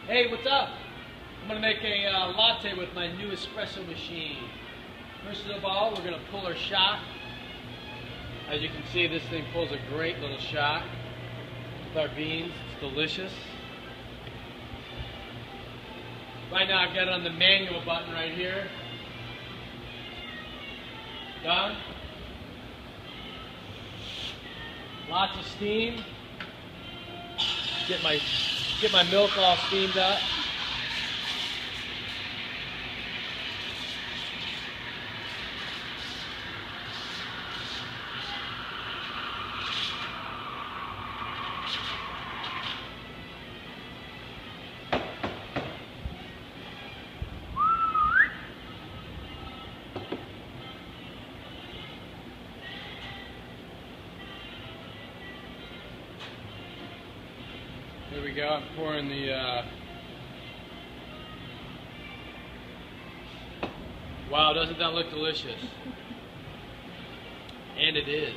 Hey, what's up? I'm gonna make a latte with my new espresso machine. First of all, we're gonna pull our shot. As you can see, this thing pulls a great little shot with our beans. It's delicious. Right now, I've got it on the manual button right here. Done. Lots of steam. Get my milk all steamed up. There we go. I'm pouring the. Wow, doesn't that look delicious? And it is.